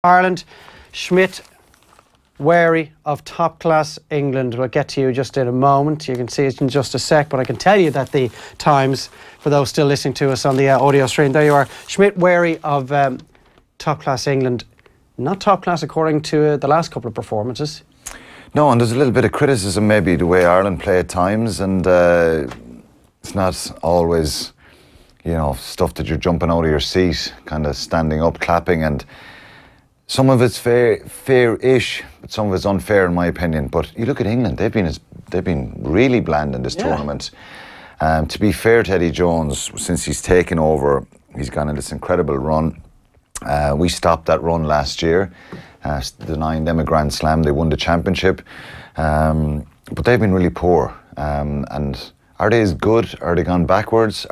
Ireland. Schmidt wary of top-class England. We'll get to you just in a moment. You can see it in just a sec, but I can tell you that the times, for those still listening to us on the audio stream, there you are. Schmidt wary of top-class England. Not top-class according to the last couple of performances. No, and there's a little bit of criticism maybe the way Ireland play at times, and it's not always, you know, stuff that you're jumping out of your seat, kind of standing up, clapping, and some of it's fair-ish, but some of it's unfair in my opinion. But you look at England; they've been really bland in this tournament. To be fair to Eddie Jones, since he's taken over, he's gone on this incredible run. We stopped that run last year, denying them a Grand Slam. They won the championship, but they've been really poor. And are they as good? Are they gone backwards?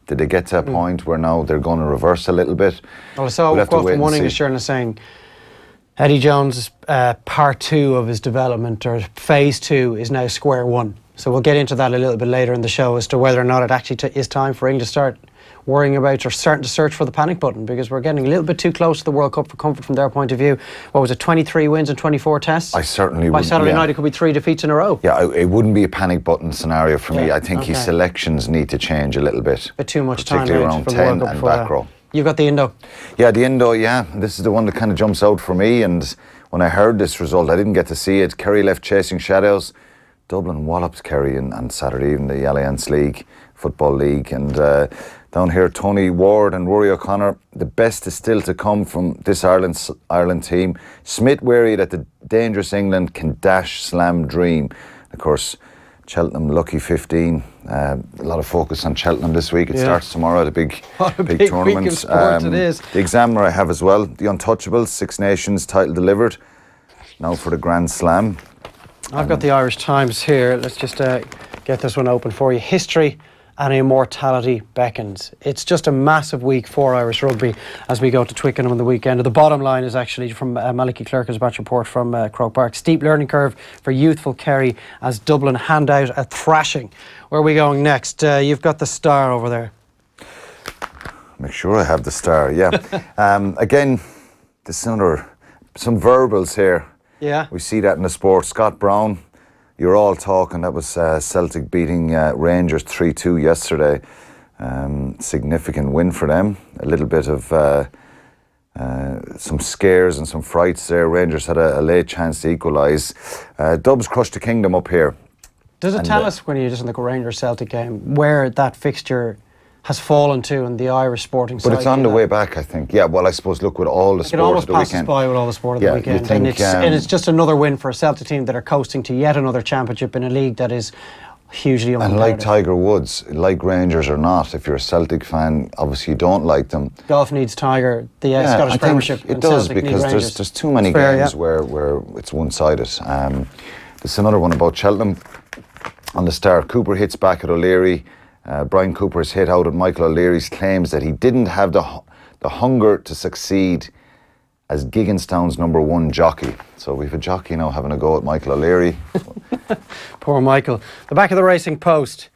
Did they get to a point where now they're going to reverse a little bit? Well, I saw a quote from one English journalist saying Eddie Jones' part 2 of his development, or phase 2, is now square 1. So we'll get into that a little bit later in the show as to whether or not it actually is time for England to start worrying about or starting to search for the panic button, because we're getting a little bit too close to the World Cup for comfort from their point of view. What was it, 23 wins and 24 tests? I certainly By would. Saturday night it could be 3 defeats in a row. Yeah, it wouldn't be a panic button scenario for me. I think his selections need to change a little bit. Bit too much time particularly around 10 and back row. You've got the Indo. Yeah, the Indo, yeah. This is the one that kind of jumps out for me, and when I heard this result, I didn't get to see it. Kerry left chasing shadows. Dublin wallops Kerry on Saturday in the Alliance League, Football League, and down here, Tony Ward and Rory O'Connor, the best is still to come from this Ireland team. Schmidt wary that the dangerous England can dash slam dream. Of course, Cheltenham lucky 15. A lot of focus on Cheltenham this week. It starts tomorrow, the big tournament. Week of sports it is. The examiner I have as well, the Untouchables, Six Nations title delivered. Now for the Grand Slam. I've got the Irish Times here. Let's just get this one open for you. History and immortality beckons. It's just a massive week for Irish rugby as we go to Twickenham on the weekend. The bottom line is actually from Malachy Clerker's batch report from Croke Park. Steep learning curve for youthful Kerry as Dublin hand out a thrashing. Where are we going next? You've got the Star over there. Make sure I have the Star, yeah. Again, there's some verbals here. Yeah. We see that in the sport. Scott Brown, you're all talking, that was Celtic beating Rangers 3-2 yesterday. Significant win for them. A little bit of some scares and some frights there. Rangers had a late chance to equalise. Dubs crushed the Kingdom up here. Does it tell us, when you're just in the Rangers-Celtic game, where that fixture has fallen to in the Irish sporting side? But it's on the way back, I think. Yeah, well, I suppose, look, with all the sport of the weekend. It almost passes by with all the sport of the weekend. And it's just another win for a Celtic team that are coasting to yet another championship in a league that is hugely uncompetitive. And like Tiger Woods, like Rangers or not, if you're a Celtic fan, obviously you don't like them. Golf needs Tiger, the Scottish Premiership. It does, because there's too many games where it's one-sided. There's another one about Cheltenham. On the Star, Cooper hits back at O'Leary. Brian Cooper's hit out at Michael O'Leary's claims that he didn't have the hunger to succeed as Gigginstown's #1 jockey. So we've a jockey now having a go at Michael O'Leary. Poor Michael. The back of the Racing Post.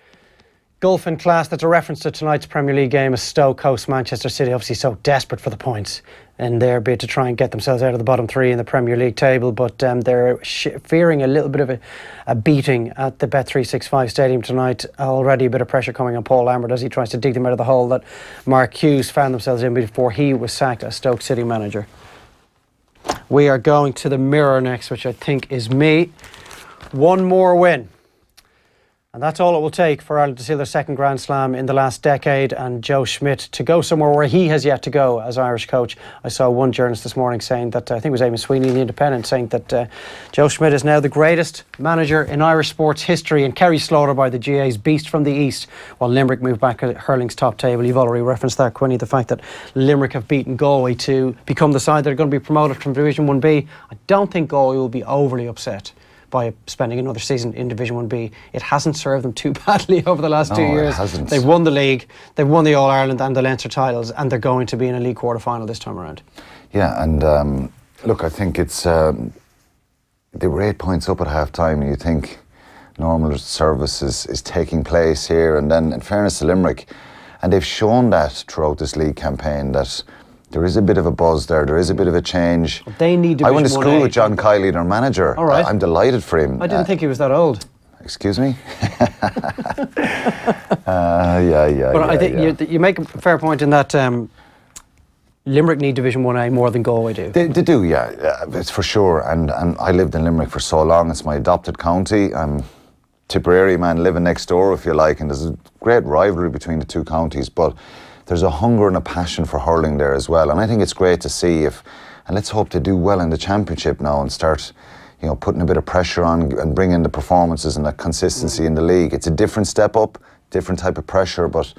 Gulf in class, that's a reference to tonight's Premier League game as Stoke hosts Manchester City, obviously so desperate for the points in their bid to try and get themselves out of the bottom 3 in the Premier League table, but they're fearing a little bit of a beating at the Bet365 Stadium tonight. Already a bit of pressure coming on Paul Lambert as he tries to dig them out of the hole that Mark Hughes found themselves in before he was sacked as Stoke City manager. We are going to the Mirror next, which I think is me. One more win. And that's all it will take for Ireland to seal their second Grand Slam in the last decade, and Joe Schmidt to go somewhere where he has yet to go as Irish coach. I saw one journalist this morning saying that, I think it was Eamon Sweeney in The Independent, saying that Joe Schmidt is now the greatest manager in Irish sports history, and Kerry slaughtered by the GA's beast from the east, while Limerick moved back at hurling's top table. You've already referenced that, Quinny, the fact that Limerick have beaten Galway to become the side that are going to be promoted from Division 1B. I don't think Galway will be overly upset by spending another season in Division 1B. It hasn't served them too badly over the last 2 years. It hasn't. They've won the league, they've won the All-Ireland and the Leinster titles, and they're going to be in a league quarter-final this time around. Yeah, and look, I think it's they were 8 points up at half-time, and you think normal service is taking place here, and then in fairness to Limerick, and they've shown that throughout this league campaign that there is a bit of a buzz there. There is a bit of a change. They need. I went to school with John Kiley, their manager. All right. I'm delighted for him. I didn't think he was that old. Excuse me? Yeah. But I think you make a fair point in that Limerick need Division 1A more than Galway do. They do, yeah. It's for sure. And I lived in Limerick for so long. It's my adopted county. I'm Tipperary man living next door, if you like, and there's a great rivalry between the two counties, but there's a hunger and a passion for hurling there as well. And I think it's great to see and let's hope they do well in the championship now and start, putting a bit of pressure on and bring in the performances and the consistency in the league. It's a different step up, different type of pressure, but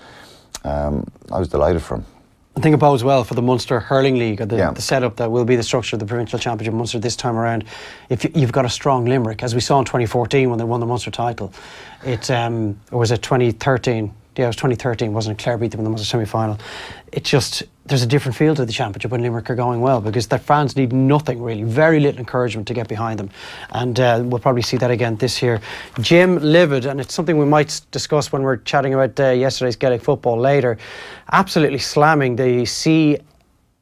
I was delighted for him. I think it bodes well for the Munster Hurling League, or the setup that will be the structure of the Provincial Championship Munster this time around. If you've got a strong Limerick, as we saw in 2014 when they won the Munster title, or was it 2013? Yeah, it was 2013, wasn't it? Clare beat them in the Munster semi-final. There's a different feel to the championship when Limerick are going well, because their fans need nothing really, very little encouragement to get behind them. And we'll probably see that again this year. Jim livid, and it's something we might discuss when we're chatting about yesterday's Gaelic football later, absolutely slamming the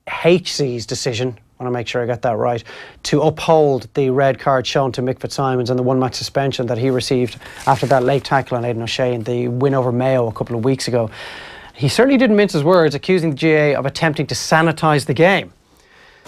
CHC's decision, I want to make sure I got that right, to uphold the red card shown to Mick Fitzsimons and the one-match suspension that he received after that late tackle on Aidan O'Shea in the win over Mayo a couple of weeks ago. He certainly didn't mince his words, accusing the GA of attempting to sanitise the game.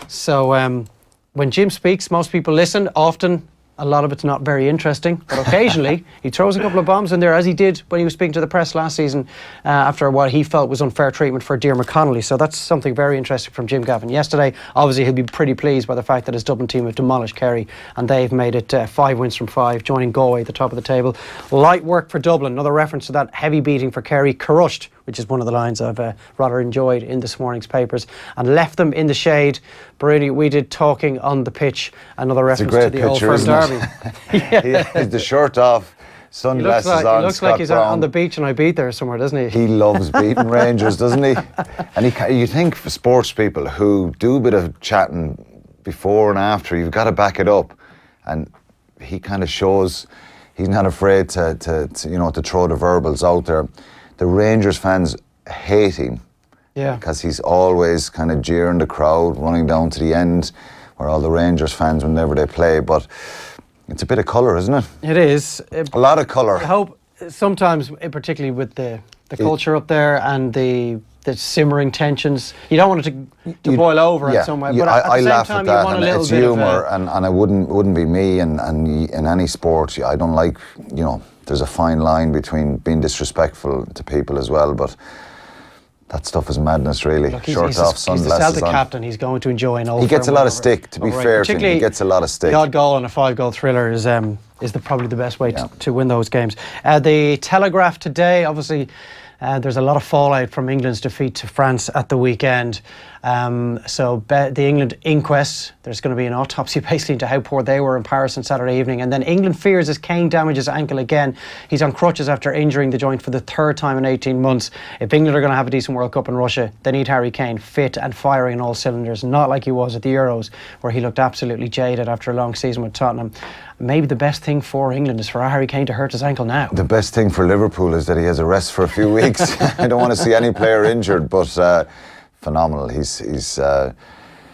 So when Jim speaks, most people listen. Often, a lot of it's not very interesting, but occasionally he throws a couple of bombs in there, as he did when he was speaking to the press last season after what he felt was unfair treatment for Diarmuid Connolly. So that's something very interesting from Jim Gavin yesterday. Obviously, he'll be pretty pleased by the fact that his Dublin team have demolished Kerry, and they've made it 5 wins from 5, joining Galway at the top of the table. Light work for Dublin, another reference to that heavy beating for Kerry. Crushed, which is one of the lines I've rather enjoyed in this morning's papers, and left them in the shade. Brady, we did talking on the pitch, another reference to the Old Firm Derby. He's the shirt off, sunglasses on. He looks like he's on the beach in Ibiza somewhere, doesn't he? He loves beating Rangers, doesn't he? And you think for sports people who do a bit of chatting before and after, you've got to back it up, and he kind of shows he's not afraid to throw the verbals out there. The Rangers fans hate him, because he's always kind of jeering the crowd, running down to the end where all the Rangers fans whenever they play. But it's a bit of colour, isn't it? It is. A lot of colour. I hope sometimes, particularly with the culture up there and the simmering tensions, you don't want it to boil over in some way. But at the same time, you want a little bit of humour, and it wouldn't be me. And in any sport, I don't like, there's a fine line between being disrespectful to people as well, but that stuff is madness, really. Look, Shorts off, sunglasses on. He's the Celtic captain. He's going to enjoy an Old Firm. He gets a lot of stick, to be fair to him. He gets a lot of stick. The odd goal and a 5-goal thriller is probably the best way to win those games. The Telegraph today, obviously, there's a lot of fallout from England's defeat to France at the weekend. So the England inquest, there's going to be an autopsy basically into how poor they were in Paris on Saturday evening. And then England fears as Kane damages ankle again. He's on crutches after injuring the joint for the 3rd time in 18 months. If England are going to have a decent World Cup in Russia, they need Harry Kane fit and firing on all cylinders, not like he was at the Euros, where he looked absolutely jaded after a long season with Tottenham. Maybe the best thing for England is for Harry Kane to hurt his ankle now. The best thing for Liverpool is that he has a rest for a few weeks. I don't want to see any player injured, but phenomenal. He's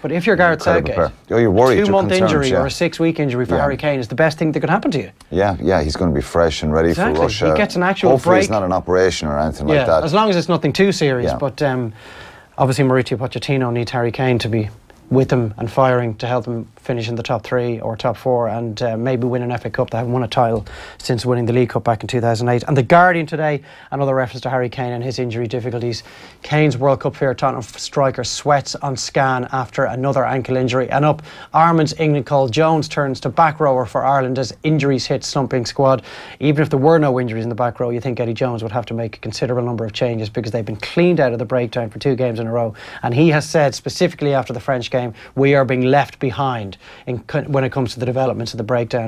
but if you're Gareth Southgate, you're worried. A 2-month injury or a 6-week injury for Harry Kane is the best thing that could happen to you. Yeah, he's going to be fresh and ready for Russia. He gets an actual Hopefully break. It's not an operation or anything like that. As long as it's nothing too serious. But obviously Mauricio Pochettino needs Harry Kane to be with him and firing to help them finish in the top 3 or top 4 and maybe win an FA Cup. They haven't won a title since winning the League Cup back in 2008. And The Guardian today, another reference to Harry Kane and his injury difficulties. Kane's World Cup fear Tottenham striker sweats on scan after another ankle injury. And up, Armand's England call. Jones turns to back rower for Ireland as injuries hit slumping squad. Even if there were no injuries in the back row, you think Eddie Jones would have to make a considerable number of changes because they've been cleaned out of the breakdown for 2 games in a row. And he has said specifically after the French game, we are being left behind when it comes to the developments of the breakdown.